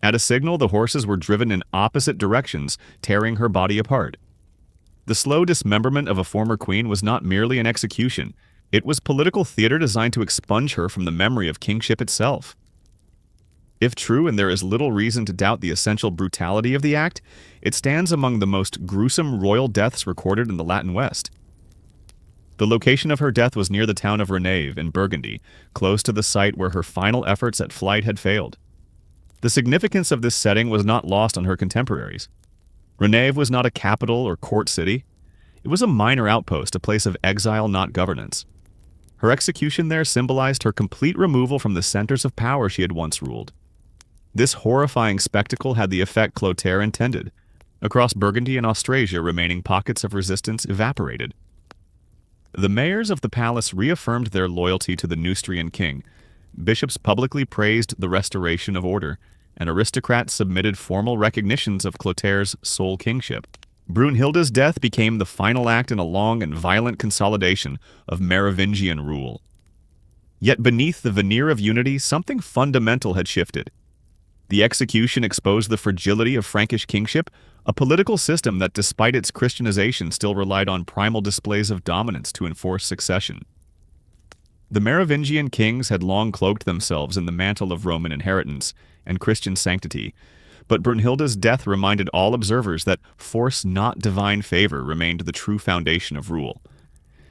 At a signal, the horses were driven in opposite directions, tearing her body apart. The slow dismemberment of a former queen was not merely an execution. It was political theater designed to expunge her from the memory of kingship itself. If true, and there is little reason to doubt the essential brutality of the act, it stands among the most gruesome royal deaths recorded in the Latin West. The location of her death was near the town of Renève in Burgundy, close to the site where her final efforts at flight had failed. The significance of this setting was not lost on her contemporaries. Renève was not a capital or court city. It was a minor outpost, a place of exile, not governance. Her execution there symbolized her complete removal from the centers of power she had once ruled. This horrifying spectacle had the effect Chlothar intended. Across Burgundy and Austrasia, remaining pockets of resistance evaporated. The mayors of the palace reaffirmed their loyalty to the Neustrian king. Bishops publicly praised the restoration of order, and aristocrats submitted formal recognitions of Chlothar's sole kingship. Brunhilda's death became the final act in a long and violent consolidation of Merovingian rule. Yet beneath the veneer of unity, something fundamental had shifted. The execution exposed the fragility of Frankish kingship, a political system that, despite its Christianization, still relied on primal displays of dominance to enforce succession. The Merovingian kings had long cloaked themselves in the mantle of Roman inheritance and Christian sanctity, but Brunhilda's death reminded all observers that force, not divine favor, remained the true foundation of rule.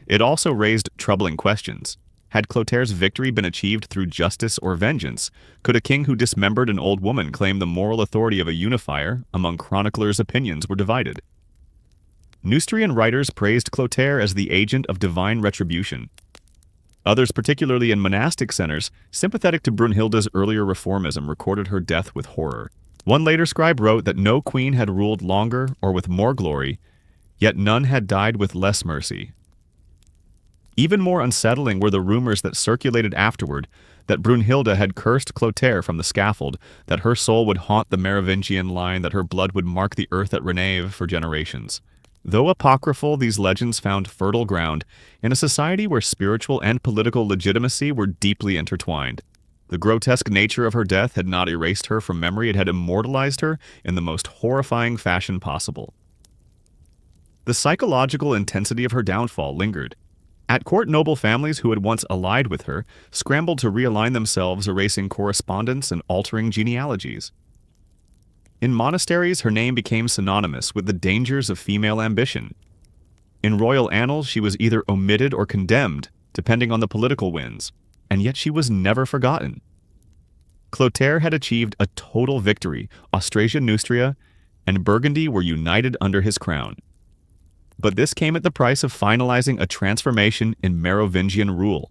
It also raised troubling questions. Had Chlothar's victory been achieved through justice or vengeance? Could a king who dismembered an old woman claim the moral authority of a unifier? Among chroniclers, opinions were divided. Neustrian writers praised Chlothar as the agent of divine retribution. Others, particularly in monastic centers, sympathetic to Brunhilda's earlier reformism, recorded her death with horror. One later scribe wrote that no queen had ruled longer or with more glory, yet none had died with less mercy. Even more unsettling were the rumors that circulated afterward that Brunhilda had cursed Chlothar from the scaffold, that her soul would haunt the Merovingian line, that her blood would mark the earth at Renève for generations. Though apocryphal, these legends found fertile ground in a society where spiritual and political legitimacy were deeply intertwined. The grotesque nature of her death had not erased her from memory, it had immortalized her in the most horrifying fashion possible. The psychological intensity of her downfall lingered. At court, noble families who had once allied with her scrambled to realign themselves, erasing correspondence and altering genealogies. In monasteries, her name became synonymous with the dangers of female ambition. In royal annals, she was either omitted or condemned, depending on the political winds, and yet she was never forgotten. Clothar had achieved a total victory. Austrasia, Neustria, and Burgundy were united under his crown. But this came at the price of finalizing a transformation in Merovingian rule.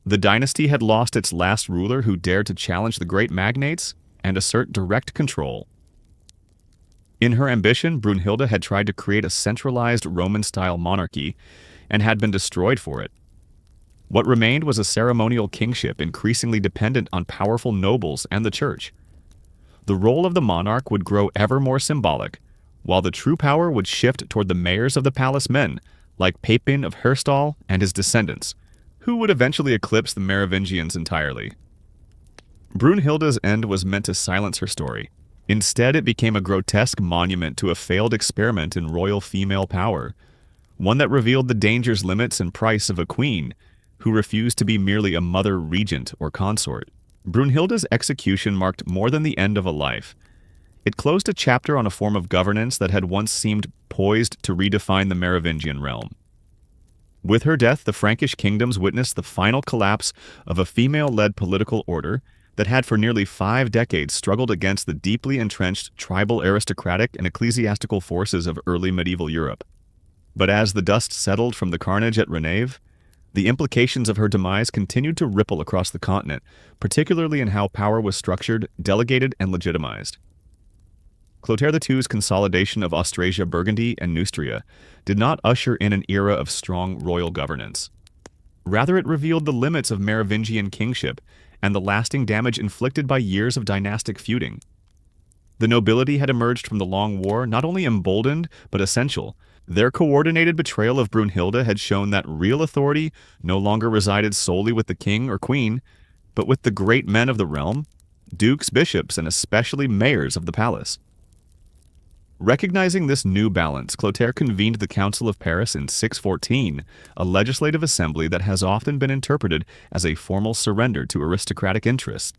The dynasty had lost its last ruler who dared to challenge the great magnates and assert direct control. In her ambition, Brunhilda had tried to create a centralized Roman-style monarchy and had been destroyed for it. What remained was a ceremonial kingship increasingly dependent on powerful nobles and the church. The role of the monarch would grow ever more symbolic, while the true power would shift toward the mayors of the palace men, like Pepin of Herstal and his descendants, who would eventually eclipse the Merovingians entirely. Brunhilda's end was meant to silence her story. Instead, it became a grotesque monument to a failed experiment in royal female power, one that revealed the dangers, limits, and price of a queen who refused to be merely a mother regent or consort. Brunhilda's execution marked more than the end of a life. It closed a chapter on a form of governance that had once seemed poised to redefine the Merovingian realm. With her death, the Frankish kingdoms witnessed the final collapse of a female-led political order that had for nearly 5 decades struggled against the deeply entrenched tribal, aristocratic, and ecclesiastical forces of early medieval Europe. But as the dust settled from the carnage at Renave, the implications of her demise continued to ripple across the continent, particularly in how power was structured, delegated, and legitimized. Chlothar II's consolidation of Austrasia, Burgundy, and Neustria did not usher in an era of strong royal governance. Rather, it revealed the limits of Merovingian kingship and the lasting damage inflicted by years of dynastic feuding. The nobility had emerged from the long war not only emboldened, but essential. Their coordinated betrayal of Brunhilda had shown that real authority no longer resided solely with the king or queen, but with the great men of the realm, dukes, bishops, and especially mayors of the palace. Recognizing this new balance, Clothar convened the Council of Paris in 614, a legislative assembly that has often been interpreted as a formal surrender to aristocratic interests.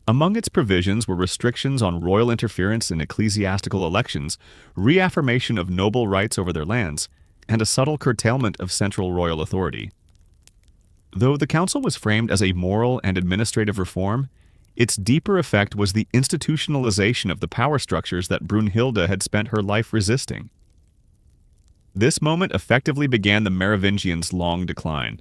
Among its provisions were restrictions on royal interference in ecclesiastical elections, reaffirmation of noble rights over their lands, and a subtle curtailment of central royal authority. Though the council was framed as a moral and administrative reform, its deeper effect was the institutionalization of the power structures that Brunhilda had spent her life resisting. This moment effectively began the Merovingians' long decline.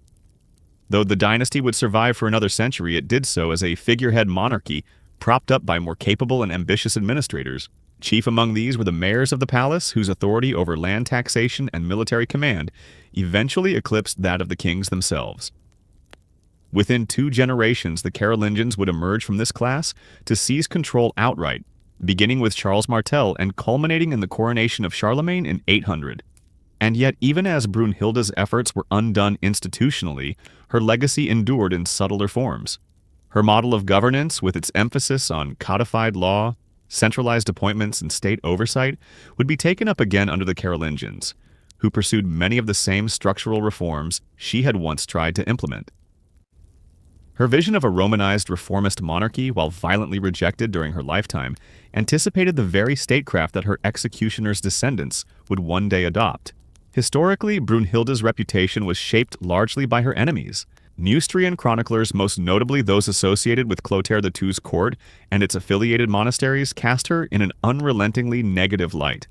Though the dynasty would survive for another century, it did so as a figurehead monarchy propped up by more capable and ambitious administrators. Chief among these were the mayors of the palace, whose authority over land taxation and military command eventually eclipsed that of the kings themselves. Within 2 generations, the Carolingians would emerge from this class to seize control outright, beginning with Charles Martel and culminating in the coronation of Charlemagne in 800. And yet, even as Brunhilda's efforts were undone institutionally, her legacy endured in subtler forms. Her model of governance, with its emphasis on codified law, centralized appointments, and state oversight, would be taken up again under the Carolingians, who pursued many of the same structural reforms she had once tried to implement. Her vision of a Romanized reformist monarchy, while violently rejected during her lifetime, anticipated the very statecraft that her executioner's descendants would one day adopt. Historically, Brunhilda's reputation was shaped largely by her enemies. Neustrian chroniclers, most notably those associated with Chlothar II's court and its affiliated monasteries, cast her in an unrelentingly negative light.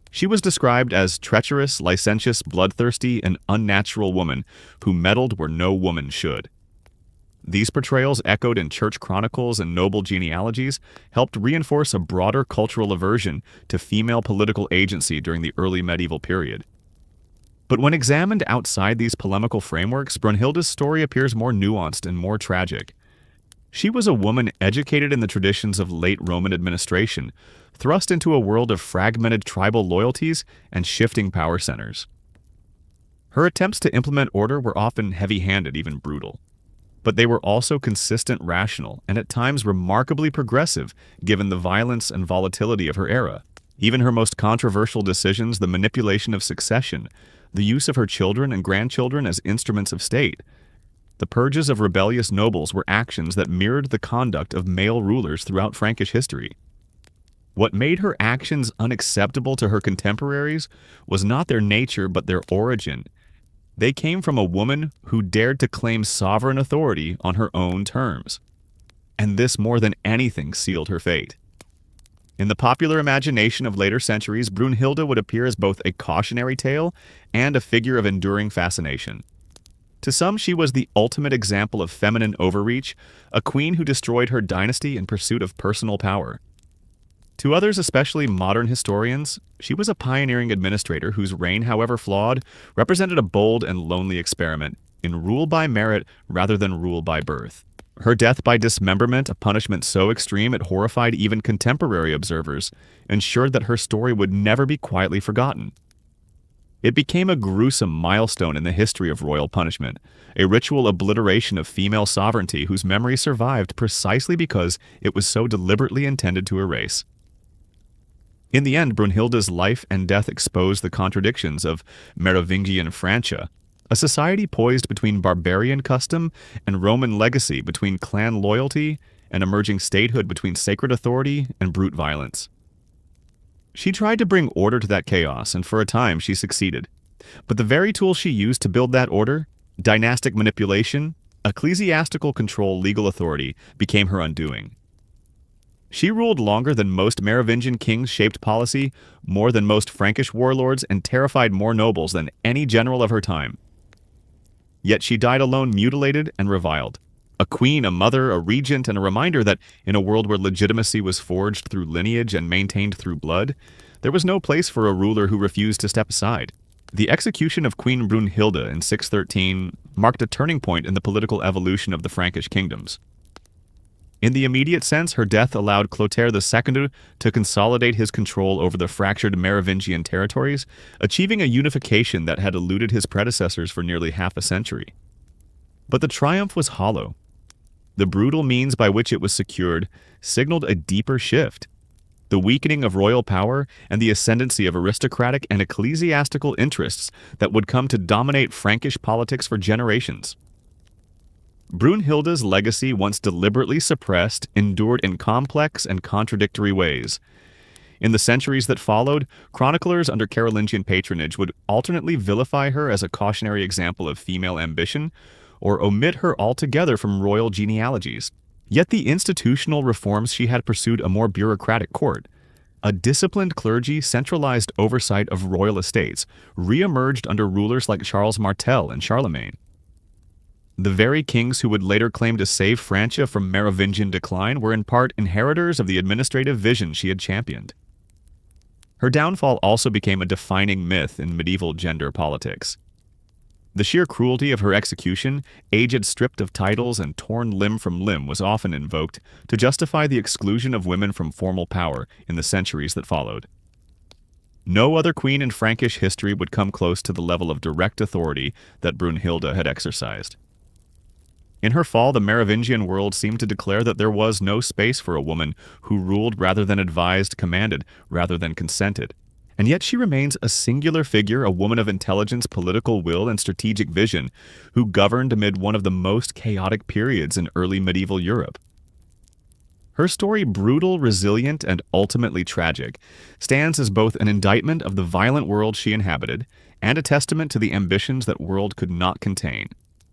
She was described as treacherous, licentious, bloodthirsty, and unnatural woman who meddled where no woman should. These portrayals, echoed in church chronicles and noble genealogies, helped reinforce a broader cultural aversion to female political agency during the early medieval period. But when examined outside these polemical frameworks, Brunhilda's story appears more nuanced and more tragic. She was a woman educated in the traditions of late Roman administration, thrust into a world of fragmented tribal loyalties and shifting power centers. Her attempts to implement order were often heavy-handed, even brutal. But they were also consistent, rational, and at times remarkably progressive, given the violence and volatility of her era. Even her most controversial decisions, the manipulation of succession, the use of her children and grandchildren as instruments of state. The purges of rebellious nobles were actions that mirrored the conduct of male rulers throughout Frankish history. What made her actions unacceptable to her contemporaries was not their nature but their origin. They came from a woman who dared to claim sovereign authority on her own terms. And this more than anything sealed her fate. In the popular imagination of later centuries, Brunhilda would appear as both a cautionary tale and a figure of enduring fascination. To some, she was the ultimate example of feminine overreach, a queen who destroyed her dynasty in pursuit of personal power. To others, especially modern historians, she was a pioneering administrator whose reign, however flawed, represented a bold and lonely experiment in rule by merit rather than rule by birth. Her death by dismemberment, a punishment so extreme it horrified even contemporary observers, ensured that her story would never be quietly forgotten. It became a gruesome milestone in the history of royal punishment, a ritual obliteration of female sovereignty whose memory survived precisely because it was so deliberately intended to erase. In the end, Brunhilda's life and death exposed the contradictions of Merovingian Francia, a society poised between barbarian custom and Roman legacy, between clan loyalty and emerging statehood, between sacred authority and brute violence. She tried to bring order to that chaos, and for a time she succeeded. But the very tool she used to build that order, dynastic manipulation, ecclesiastical control, legal authority, became her undoing. She ruled longer than most Merovingian kings shaped policy, more than most Frankish warlords, and terrified more nobles than any general of her time. Yet she died alone, mutilated and reviled. A queen, a mother, a regent, and a reminder that in a world where legitimacy was forged through lineage and maintained through blood, there was no place for a ruler who refused to step aside. The execution of Queen Brunhilda in 613 marked a turning point in the political evolution of the Frankish kingdoms. In the immediate sense, her death allowed Chlothar II to consolidate his control over the fractured Merovingian territories, achieving a unification that had eluded his predecessors for nearly half a century. But the triumph was hollow. The brutal means by which it was secured signaled a deeper shift, the weakening of royal power and the ascendancy of aristocratic and ecclesiastical interests that would come to dominate Frankish politics for generations. Brunhilda's legacy, once deliberately suppressed, endured in complex and contradictory ways. In the centuries that followed, chroniclers under Carolingian patronage would alternately vilify her as a cautionary example of female ambition, or omit her altogether from royal genealogies. Yet the institutional reforms she had pursued a more bureaucratic court. A disciplined clergy, centralized oversight of royal estates, re-emerged under rulers like Charles Martel and Charlemagne. The very kings who would later claim to save Francia from Merovingian decline were in part inheritors of the administrative vision she had championed. Her downfall also became a defining myth in medieval gender politics. The sheer cruelty of her execution, aged stripped of titles and torn limb from limb, was often invoked to justify the exclusion of women from formal power in the centuries that followed. No other queen in Frankish history would come close to the level of direct authority that Brunhilda had exercised. In her fall, the Merovingian world seemed to declare that there was no space for a woman who ruled rather than advised, commanded rather than consented. And yet she remains a singular figure, a woman of intelligence, political will, and strategic vision, who governed amid one of the most chaotic periods in early medieval Europe. Her story, brutal, resilient, and ultimately tragic, stands as both an indictment of the violent world she inhabited and a testament to the ambitions that world could not contain.